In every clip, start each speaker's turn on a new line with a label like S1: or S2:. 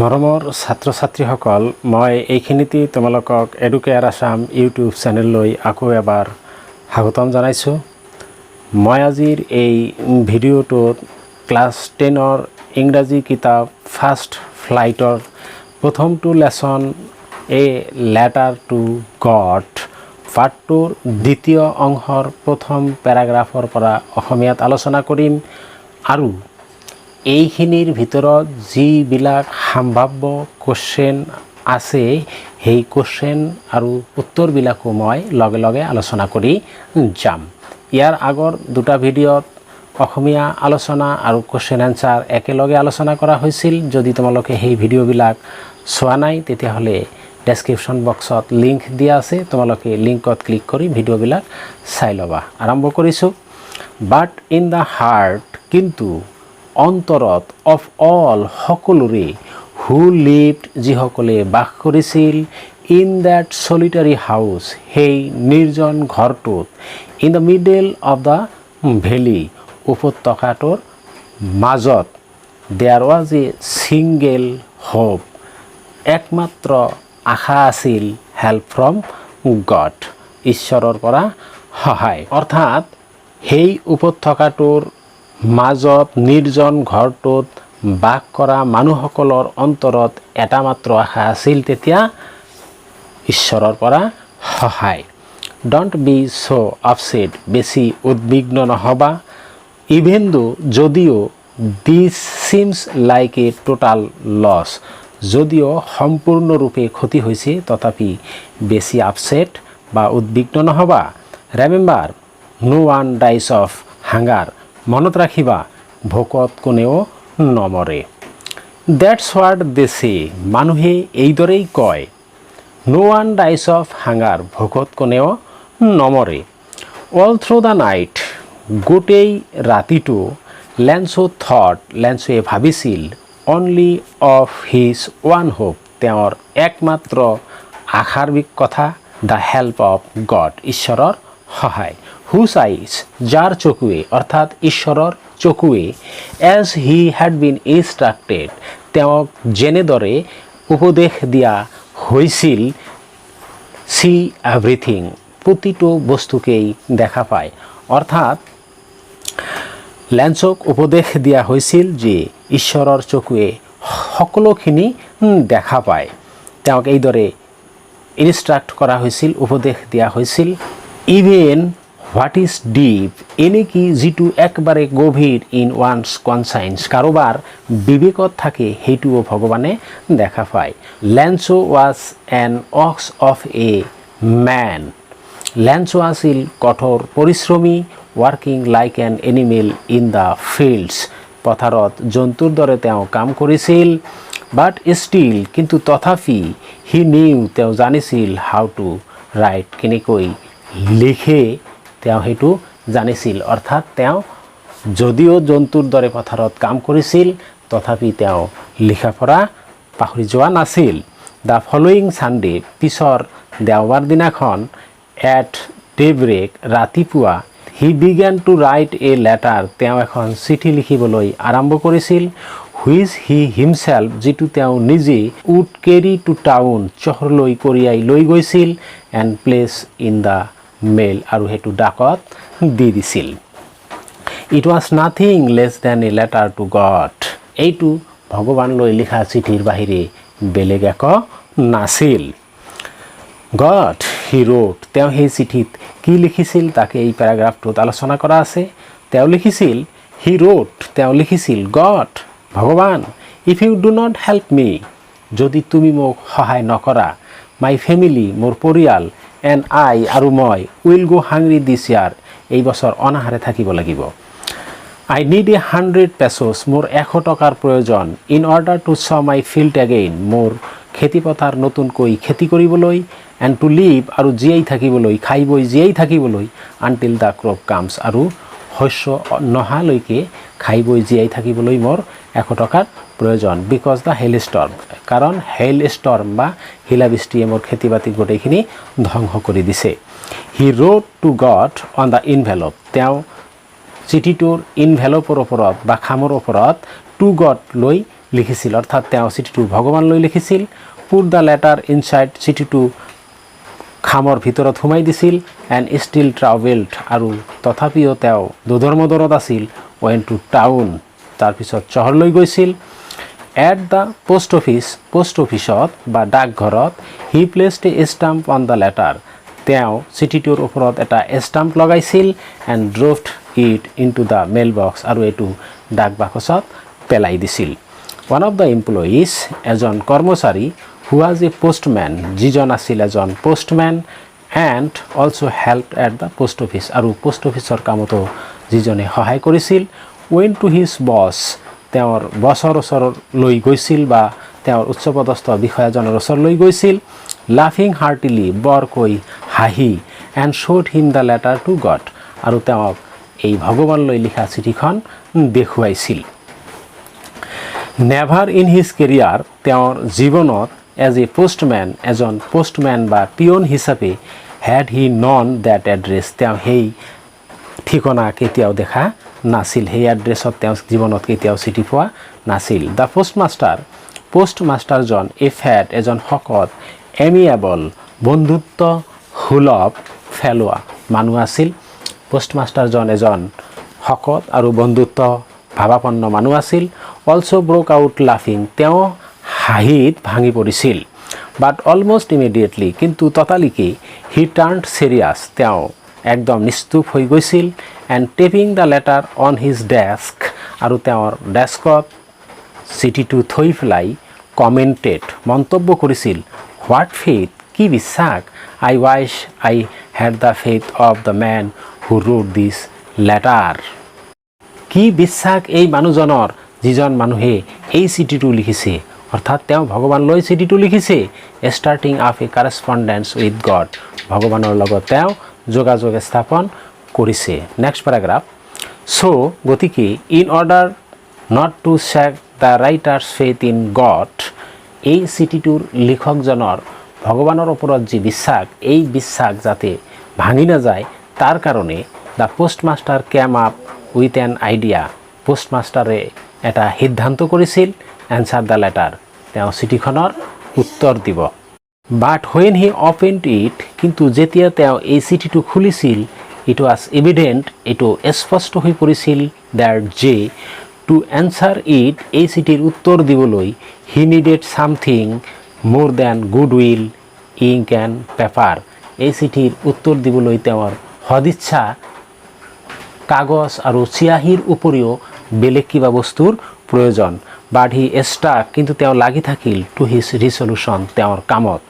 S1: মৰমৰ ছাত্ৰ ছাত্ৰীসকল, মই এইখিনিতে তোমালোকক এডুকেয়াৰ আসাম ইউটিউব চেনেললৈ আকৌ এবাৰ স্বাগতম জনাইছোঁ। মই আজিৰ এই ভিডিঅ'টোত ক্লাছ 10ৰ ইংৰাজী কিতাপ ফাৰ্ষ্ট ফ্লাইটৰ প্ৰথমটো lesson a letter to God পাঠটোৰ দ্বিতীয় অংশৰ প্ৰথম পেৰাগ্ৰাফৰ পৰা অসমীয়াত আলোচনা কৰিম আৰু এইখিনিৰ ভিতৰত যিবিলাক সম্ভাব্য কোশ্চেন আছে সেই কোশ্চেন আৰু উত্তৰবিলাকো মই লগে লগে আলোচনা কৰি যাম। ইয়াৰ আগৰ দুটা ভিডিঅ'ত অসমীয়া আলোচনা আৰু কোশ্চেন এনসাৰ একেলগে আলোচনা কৰা হৈছিল। যদি তোমালোকে সেই ভিডিঅ'বিলাক চোৱা নাই তেতিয়াহ'লে ডেছক্ৰিপশ্যন বক্সত লিংক দিয়া আছে, তোমালোকে লিংকত ক্লিক কৰি ভিডিঅ'বিলাক চাই ল'বা। আৰম্ভ কৰিছোঁ। বাট ইন দ্য হাৰ্ট, কিন্তু অন্তৰত, অফ অল সকলোৰে, হু লিভড যিসকলে বাস কৰিছিল, ইন দ্যাট চলিটাৰী হাউচ সেই নিৰ্জন ঘৰটোত, in the middle of the valley উপত্যকাটোৰ মাজত, there was a single hope একমাত্ৰ আশা আছিল, হেল্প ফ্ৰম গড ঈশ্বৰৰ পৰা সহায়। অৰ্থাৎ সেই উপত্যকাটোৰ মাজত নিৰ্জন ঘৰটোত বাস কৰা মানুহসকলৰ অন্তৰত এটা মাত্ৰ আশা আছিল, তেতিয়া ঈশ্বৰৰ পৰা সহায়। ডণ্ট বি ছ' আপছেট, বেছি উদ্বিগ্ন নহবা। ইভেন দো, যদিও, দিছ ছিমছ লাইক এ টোটাল লছ, যদিও সম্পূৰ্ণৰূপে ক্ষতি হৈছে তথাপি বেছি আপছেট বা উদ্বিগ্ন নহবা। ৰেমেম্বাৰ, নো ওৱান ডাইজ অফ হাংগাৰ, মনত ৰাখিবা ভোকত কোনেও নমৰে। ডেটছ হোৱাট দে সে, মানুহে এইদৰেই কয়। নো ওৱান ডাইজ অফ হাংগাৰ, ভোকত কোনেও নমৰে। অল থ্ৰু দ্য নাইট, গোটেই ৰাতিটো, লেন্সো থট, লেন্সোৱে ভাবিছিল, only of his one hope, তেওঁৰ একমাত্ৰ আশাৰ কথা, দ্য হেল্প অফ গড, ঈশ্বৰৰ সহায়। হুজ আইজ, যাৰ চকুৱে, অৰ্থাৎ ঈশ্বৰৰ চকুৱে, এজ হি হেড বিন ইনষ্ট্ৰাক্টেড, তেওঁক যেনেদৰে উপদেশ দিয়া হৈছিল, চি এভৰিথিং, প্ৰতিটো বস্তুকেই দেখা পায়। অৰ্থাৎ লেন্সক উপদেশ দিয়া হৈছিল যে ঈশ্বৰৰ চকুৱে সকলোখিনি দেখা পায়। তেওঁক এইদৰে ইনষ্ট্ৰাক্ট কৰা হৈছিল, উপদেশ দিয়া হৈছিল। ইভেন হোৱাট ইজ ডিপ, এনেকি যিটো একেবাৰে গভীৰ, ইন ওৱানছ কনচাইন্স, কাৰোবাৰ বিবেকত থাকে সেইটোও ভগৱানে দেখা পায়। Lencho was an ox of a man, Lencho আছিল কঠোৰ পৰিশ্ৰমী, working like an animal in the fields, পথাৰত জন্তুৰ দৰে তেওঁ কাম কৰিছিল। বাট ষ্টিল, কিন্তু তথাপি, হি নিউ, তেওঁ জানিছিল, হাউ টু ৰাইট, কেনেকৈ লিখে তেওঁ সেইটো জানিছিল। অৰ্থাৎ তেওঁ যদিও জন্তুৰ দৰে পথাৰত কাম কৰিছিল তথাপি তেওঁ লিখা পঢ়া পাহৰি যোৱা নাছিল। দ্য ফলোয়িং ছানডে, পিছৰ দেওবাৰ দিনাখন, এট ডেব্ৰেক, ৰাতিপুৱা, he began to write a letter, তেওঁ এখন চিঠি লিখিবলৈ আৰম্ভ কৰিছিল। হুইচ হি হিমছেল্ফ, যিটো তেওঁ নিজে, উড কেৰি টু টাউন, চহৰলৈ কঢ়িয়াই লৈ গৈছিল, and place in the mail, আৰু সেইটো ডাকত দি দিছিল। It was nothing less than a letter to God, এইটো ভগৱানলৈ লিখা চিঠিৰ বাহিৰে বেলেগ একো নাছিল। গড হি ৰোট, তেওঁ সেই চিঠিত কি লিখিছিল তাকে এই পেৰাগ্ৰাফটোত আলোচনা কৰা আছে। তেওঁ লিখিছিল, হি ৰোট, তেওঁ লিখিছিল, গড, ভগৱান, if you do not help me, যদি তুমি মোক সহায় নকৰা, মাই ফেমিলি, মোৰ পৰিয়াল, এণ্ড আই, আৰু মই, উইল গো হাংৰি দিছ ইয়াৰ, এই বছৰ অনাহাৰে থাকিব লাগিব। আই নিড এ 100 পেছ'ছ, মোৰ 100 টকাৰ প্ৰয়োজন, in order to sow' my field again, মোৰ খেতিপথাৰ নতুনকৈ খেতি কৰিবলৈ, এণ্ড টু লিভ, আৰু জীয়াই থাকিবলৈ, খাই বৈ জীয়াই থাকিবলৈ, আনটিল দ্য ক্ৰপ কামছ, আৰু শস্য নহালৈকে খাই বৈ জীয়াই থাকিবলৈ মোৰ 100 টকাৰ প্ৰয়োজন। বিকজ দ্য হেইল ষ্টৰ্ম, কাৰণ হেইল ষ্টৰ্ম বা শিলাবৃষ্টিয়ে মোৰ খেতি বাতি গোটেইখিনি ধ্বংস কৰি দিছে। He wrote to God on the envelope, তেওঁ চিঠিটোৰ ইনভেলপৰ ওপৰত বা খামৰ ওপৰত টু গড লৈ লিখিছিল অৰ্থাৎ তেওঁ চিঠিটো ভগৱানলৈ লিখিছিল পুট দ্য লেটাৰ ইনসাইড চিঠিটো খামৰ ভিতৰত সোমাই দিছিল এণ্ড ষ্টিল ট্ৰাভেলড আৰু তথাপিও তেওঁ দুধৰ্মদৰত আছিল ৱেণ্ট টু টাউন তাৰপিছত চহৰলৈ গৈছিল এট দ্য পোষ্ট অফিচত বা ডাকঘৰত he placed a stamp on the letter তেওঁ চিঠিটোৰ ওপৰত এটা ষ্টাম্প লগাইছিল and dropped it into the mail box আৰু এইটো ডাক বাকচত পেলাই দিছিল ওৱান অফ দ্য এমপ্লয়িজ এজন কৰ্মচাৰী হু ৱাজ এ পোষ্টমেন যিজন আছিল এজন postmen and also' help at the post office আৰু পোষ্ট অফিচৰ কামতো যিজনে সহায় কৰিছিল ৱেণ্ট টু হিজ বছ তেওঁৰ বছৰ ওচৰলৈ গৈছিল বা তেওঁৰ উচ্চপদস্থ বিষয়াজনৰ ওচৰলৈ গৈছিল লাফিং হাৰ্টিলি বৰকৈ হাঁহি and showed him the letter to God আৰু তেওঁক এই ভগৱানলৈ লিখা চিঠিখন দেখুৱাইছিল নেভাৰ ইন হিজ কেৰিয়াৰ তেওঁৰ জীৱনত এজ এ পোষ্টমেন এজন পোষ্টমেন বা পিয়ন হিচাপে হেড হি নন ডেট এড্ৰেছ তেওঁ সেই ঠিকনা কেতিয়াও দেখা নাছিল সেই এড্ৰেছত তেওঁ জীৱনত কেতিয়াও চিঠি পোৱা নাছিল দ্য পোষ্টমাষ্টাৰজন এ ফেট এজন শকত এমিয়েবল বন্ধুত্ব সুলভ ফেলোৱা মানুহ আছিল পোষ্টমাষ্টাৰজন এজন শকত আৰু বন্ধুত্ব ভাৱাপন্ন মানুহ আছিল অলছ' ব্ৰক আউট লাফিং তেওঁ হাঁহিত ভাঙি পৰিছিল বাট অলমষ্ট ইমিডিয়েটলি কিন্তু ততালিকে হি টাৰ্ণ্ড চিৰিয়াছ তেওঁ একদম নিস্তুপ হৈ গৈছিল and tapping the letter on his desk আৰু তেওঁৰ ডেস্কত চিঠিটো থৈ পেলাই কমেণ্টেড মন্তব্য কৰিছিল হোৱাট ফেইথ কি বিশ্বাস I wish I had the faith of the man who wrote this letter কি বিশ্বাস এই মানুহজনৰ যিজন মানুহে এই চিঠিটো লিখিছে অৰ্থাৎ তেওঁ ভগৱানলৈ চিঠিটো লিখিছে ষ্টাৰ্টিং আফ এ কাৰেছপণ্ডেঞ্চ উইথ গড ভগৱানৰ লগত তেওঁ যোগাযোগ স্থাপন কৰিছে নেক্সট পেৰাগ্ৰাফ চ' গতিকে in order not to check the writer's faith in God এই চিঠিটোৰ লিখকজনৰ ভগৱানৰ ওপৰত যি বিশ্বাস এই বিশ্বাস যাতে ভাঙি নাযায় তাৰ কাৰণে the postmaster came up with an idea পোষ্টমাষ্টাৰে এটা সিদ্ধান্ত কৰিছিল এনচাৰ দ্য লেটাৰ তেওঁ চিঠিখনৰ উত্তৰ দিব বাট হুৱেন হি অপেনড ইট কিন্তু যেতিয়া তেওঁ এই চিঠিটো খুলিছিল ইট ৱাজ এভিডেণ্ট এইটো স্পষ্ট হৈ পৰিছিল দেট যে টু এনচাৰ ইট এই চিঠিৰ উত্তৰ দিবলৈ he needed something more than good will ink and paper এই চিঠিৰ উত্তৰ দিবলৈ তেওঁৰ সদিচ্ছা কাগজ আৰু চিয়াহীৰ উপৰিও বেলেগ কিবা বস্তুৰ প্ৰয়োজন বাট হি ষ্টাক কিন্তু তেওঁ লাগি থাকিল টু হিজ ৰিজলিউশ্যন তেওঁৰ কামত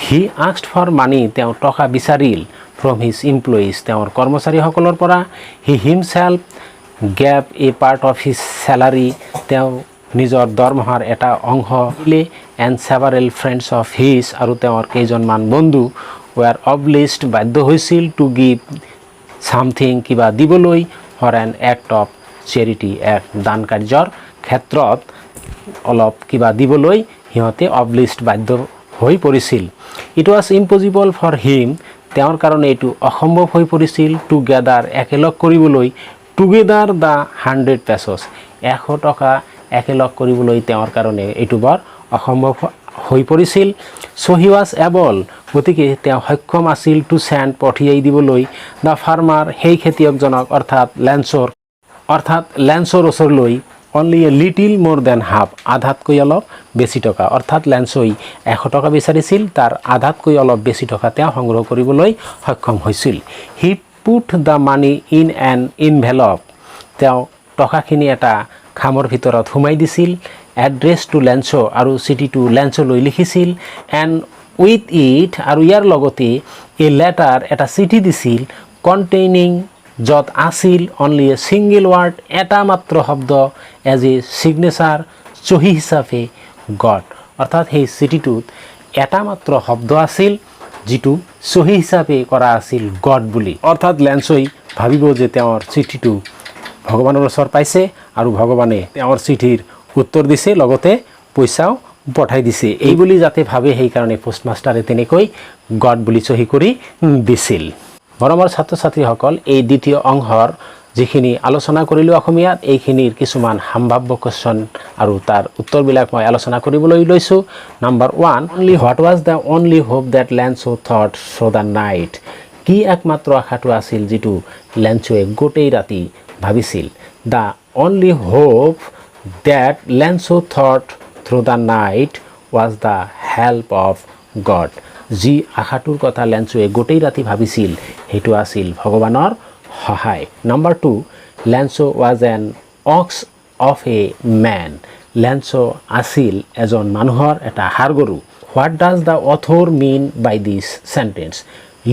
S1: হি আস্কড ফৰ মানি তেওঁ টকা বিচাৰিল ফ্ৰম হিজ এমপ্লয়িজ তেওঁৰ কৰ্মচাৰীসকলৰ পৰা he himself gave a part of his salary তেওঁ নিজৰ দৰমহাৰ এটা অংশ দিলে and several friends of his আৰু তেওঁৰ কেইজনমান বন্ধু ৱেৰ অবলিষ্ট বাধ্য হৈছিল টু গিভ ছামথিং কিবা দিবলৈ for an act of charity এক দান কাৰ্যৰ ক্ষেত্ৰত অলপ কিবা দিবলৈ সিহঁতে অবলিষ্ট বাধ্য হৈ পৰিছিল it was impossible for him তেওঁৰ কাৰণে এইটো অসম্ভৱ হৈ পৰিছিল টু গেডাৰ একেলগ কৰিবলৈ টুগেডাৰ দ্য 100 পেছছ 100 টকা একেলগ কৰিবলৈ তেওঁৰ কাৰণে এইটো বৰ অসম্ভৱ হৈ পৰিছিল চ' হি ৱাজ এবল গতিকে তেওঁ সক্ষম আছিল টু চেণ্ড পঠিয়াই দিবলৈ দ্য ফাৰ্মাৰ সেই খেতিয়কজনক অৰ্থাৎ লেন্সৰ ওচৰলৈ অনলি এ লিটিল মোৰ দেন হাফ আধাতকৈ অলপ বেছি টকা অৰ্থাৎ লেন্সই 100 টকা বিচাৰিছিল তাৰ আধাতকৈ অলপ বেছি টকা তেওঁ সংগ্ৰহ কৰিবলৈ সক্ষম হৈছিল he put the money in an envelope তেওঁ টকাখিনি এটা খামৰ ভিতৰত সোমাই দিছিল এড্ৰেছ টু লেন্স আৰু চিঠিটো লেন্সলৈ লিখিছিল এণ্ড উইথ ইট আৰু ইয়াৰ লগতে এ লেটাৰ এটা চিঠি দিছিল কণ্টেইনিং য'ত আছিল অনলি এ ছিংগল ৱাৰ্ড এটা মাত্ৰ শব্দ এজ এ ছিগনেচাৰ চহী হিচাপে গড অৰ্থাৎ সেই চিঠিটোত এটা মাত্ৰ শব্দ আছিল যিটো চহী হিচাপে কৰা আছিল গড বুলি অৰ্থাৎ লেন্সই ভাবিব যে তেওঁৰ চিঠিটো ভগৱানৰ ওচৰ পাইছে আৰু ভগৱানে তেওঁৰ চিঠিৰ উত্তৰ দিছে লগতে পইচাও পঠাই দিছে এই বুলি যাতে ভাবে সেইকাৰণে পোষ্টমাষ্টাৰে তেনেকৈ গড বুলি চহী কৰি দিছিল মৰমৰ ছাত্ৰ ছাত্ৰীসকল এই দ্বিতীয় অংশৰ যিখিনি আলোচনা কৰিলোঁ অসমীয়াত এইখিনিৰ কিছুমান সম্ভাৱ্য কোৱেশ্যন আৰু তাৰ উত্তৰবিলাক মই আলোচনা কৰিবলৈ লৈছোঁ। Number 1, what was the only hope that Lencho thought through the night? কি একমাত্ৰ আশাটো আছিল যিটো লেঞ্চোৱে গোটেই ৰাতি ভাবিছিল? The only hope that Lencho thought through the night was the help of God. যি আশাটোৰ কথা লেঞ্চোৱে গোটেই ৰাতি ভাবিছিল সেইটো আছিল ভগৱানৰ সহায়। Number 2, Lencho was an ox of a man. Lencho আছিল এজন মানুহৰ এটা হাড়গৰু। What does the author mean by this sentence?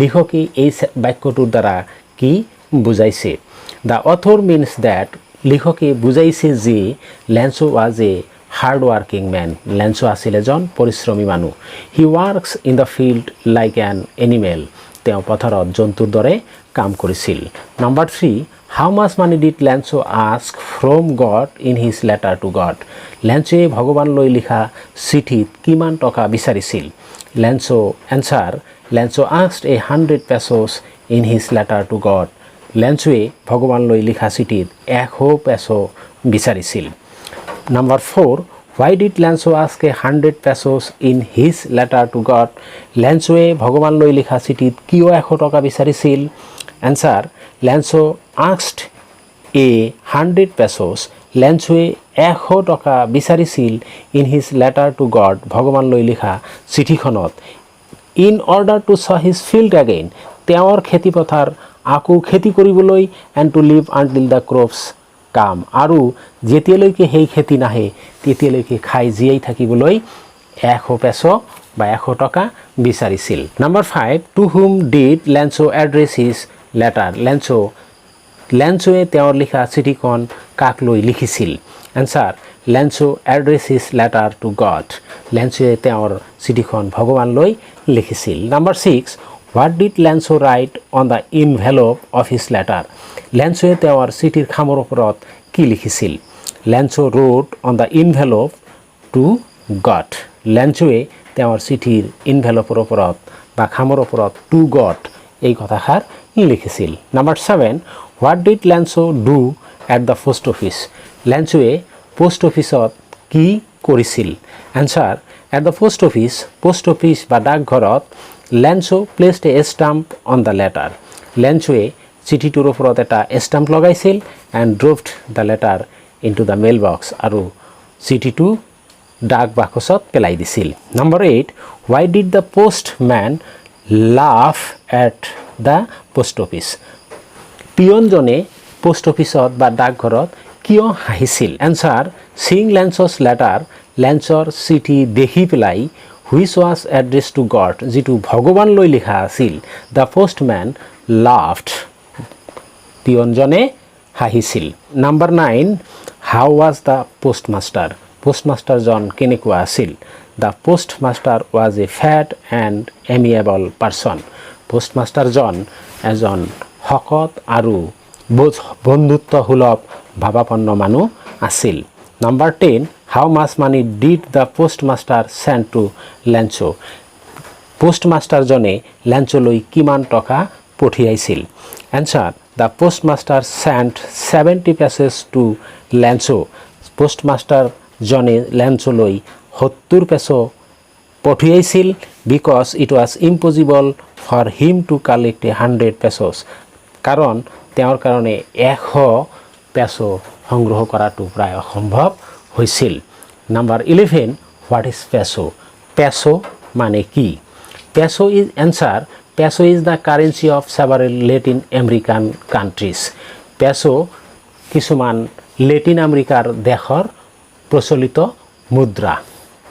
S1: লিখকে এই বাক্যটোৰ দ্বাৰা কি বুজাইছে? দ্য অথৰ মিনছ ডেট, লিখকে বুজাইছে যে Lencho was a hard working man. Lencho আছিল এজন পৰিশ্ৰমী মানুহ। He works in the field like an animal. তেওঁ পথাৰত জন্তুৰ দৰে কাম কৰিছিল। Number 3, how much money did Lencho ask from God in his letter to God? লেঞ্চোৱে ভগৱানলৈ লিখা চিঠিত কিমান টকা বিচাৰিছিল? Lencho answer, Lencho asked 100 pesos in his letter to God. লেঞ্চোৱে ভগৱানলৈ লিখা চিঠিত 100 পেছো বিচাৰিছিল। Number 4, why did Lencho ask 100 pesos in his letter to God? লেঞ্চোৱে ভগৱানলৈ লিখা চিঠিত কিয় 100 টকা বিচাৰিছিল? Answer, Lencho asked 100 pesos। লেঞ্চোৱে 100 টকা বিচাৰিছিল in his letter to God, ভগৱানলৈ লিখা চিঠিখনত। In order to sow' his field again, তেওঁৰ খেতিপথাৰ আকৌ খেতি কৰিবলৈ, and to live until the crops কাম, আৰু যেতিয়ালৈকে সেই খেতি নাহে তেতিয়ালৈকে খাই জীয়াই থাকিবলৈ 100 পেছো বা 100 টকা বিচাৰিছিল। Number 5, to whom did Lencho address his letter? লেঞ্চোৱে তেওঁৰ লিখা চিঠিখন কাক লৈ লিখিছিল? Answer, Lencho address his letter to God. লেঞ্চোৱে তেওঁৰ চিঠিখন ভগৱানলৈ লিখিছিল। Number 6, what did Lencho write on the envelope of his letter? লেঞ্চোৱে তেওঁৰ চিঠিৰ খামৰ ওপৰত কি লিখিছিল? Lencho wrote on the envelope to God. লেঞ্চোৱে তেওঁৰ চিঠিৰ ইনভেলপৰ ওপৰত বা খামৰ ওপৰত টু গড এই কথাষাৰ লিখিছিল। Number 7, what did Lencho do at the post office? লেঞ্চোৱে পোষ্ট অফিচত কি কৰিছিল? Answer, at the post office বা ডাকঘৰত Lencho placed a stamp on the letter. লেঞ্চোৱে চিঠিটোৰ ওপৰত এটা ষ্টাম্প লগাইছিল, and dropped the letter into the mail box, আৰু চিঠিটো ডাক বাকচত পেলাই দিছিল। Number 8, why did the postman laugh at the post office? পিয়নজনে পোষ্ট অফিচত বা ডাকঘৰত কিয় হাঁহিছিল? এনচাৰ, চিং লেঞ্চছ লেটাৰ, লেঞ্চৰ চিঠি দেখি পেলাই, which was address to God, যিটো ভগৱানলৈ লিখা আছিল। দ্য পোষ্টমেন লাফড, পিয়নজনে হাঁহিছিল। Number 9, how was the postmaster? পোষ্টমাষ্টাৰজন কেনেকুৱা আছিল? The postmaster was a fat and amiable person. পোষ্টমাষ্টাৰজন এজন শকত আৰু বন্ধুত্বসুলভ ভাৱাপন্ন মানুহ আছিল। Number 10, how much money did the postmaster send to Lencho? পোষ্টমাষ্টাৰজনে লেঞ্চোলৈ কিমান টকা পঠিয়াইছিল? Answer, the postmaster send 70 pesos to Lencho. পোষ্টমাষ্টাৰজনে লেঞ্চোলৈ 70 পেছো পঠিয়াইছিল, because it was impossible for him to collect 100 pesos, কাৰণ তেওঁৰ কাৰণে 100 পেছো সংগ্ৰহ কৰাটো প্ৰায় অসম্ভৱ হৈছিল। Number 11, what is peso? Peso মানে কি? Peso is answer, peso is the currency of several Latin American countries. Peso কিছুমান লেটিন আমেৰিকাৰ দেশৰ প্ৰচলিত মুদ্ৰা।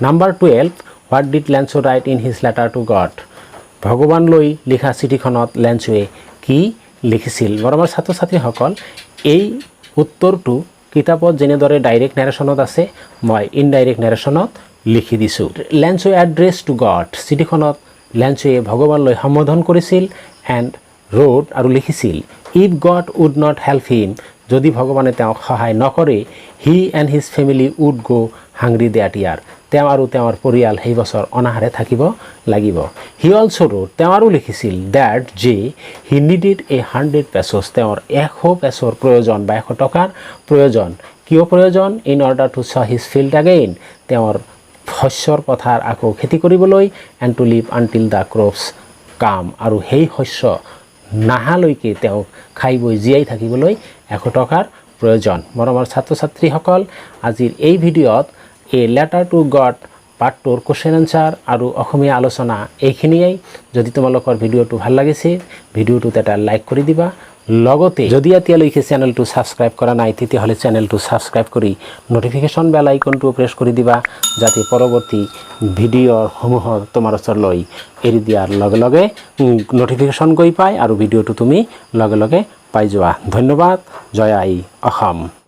S1: Number 12, what did Lencho write in his letter to God? ভগৱানলৈ লিখা চিঠিখনত লেঞ্চোৱে কি লিখিছিল? মৰমৰ ছাত্ৰ ছাত্ৰীসকল, এই উত্তৰটো কিতাপত যেনেদৰে ডাইৰেক্ট নেৰেশ্যনত আছে, মই ইনডাইৰেক্ট নেৰেশ্যনত লিখি দিছোঁ। লেঞ্চো এড্ৰেছ টু গড, চিঠিখনত লেঞ্চোৱে ভগৱানলৈ সম্বোধন কৰিছিল, এণ্ড ৰোড আৰু লিখিছিল, if God would not help him, যদি ভগৱানে তেওঁক সহায় নকৰে, he and his family would go' hungry date ইয়াৰ, তেওঁ আৰু তেওঁৰ পৰিয়াল সেই বছৰ অনাহাৰে থাকিব লাগিব। হি অলছ' ৰোড, তেওঁ আৰু লিখিছিল ডেট যে হি নিডিড 100 pesos, তেওঁৰ 100 পেছৰ প্ৰয়োজন বা 100 টকাৰ প্ৰয়োজন। কিয় প্ৰয়োজন? In order to sow' his field again, তেওঁৰ শস্যৰ পথাৰ আকৌ খেতি কৰিবলৈ, and to live until the crops কাম, আৰু সেই শস্য নাহালৈকে তেওঁক খাই বৈ জীয়াই থাকিবলৈ 100 টকাৰ প্ৰয়োজন। মৰমৰ ছাত্ৰ ছাত্ৰীসকল, আজিৰ এই ভিডিঅ'ত a letter to God part 2ৰ কুৱেশ্যন এনচাৰ আৰু অসমীয়া আলোচনা এইখিনিয়েই। যদি তোমালোকৰ ভিডিঅ'টো ভাল লাগিছে, ভিডিঅ'টোত এটা লাইক কৰি দিবা। লগতে যদি এতিয়ালৈকে চেনেলটো ছাবস্ক্ৰাইব কৰা নাই, তেতিয়াহ'লে চেনেলটো ছাবস্ক্ৰাইব কৰি নটিফিকেশ্যন বেল আইকনটো প্ৰেছ কৰি দিবা, যাতে পৰৱৰ্তী ভিডিঅ'সমূহ তোমাৰ ওচৰলৈ এৰি দিয়াৰ লগে লগে নটিফিকেশ্যন গৈ পায় আৰু ভিডিঅ'টো তুমি লগে লগে পাই যোৱা। ধন্যবাদ। জয় আই অসম।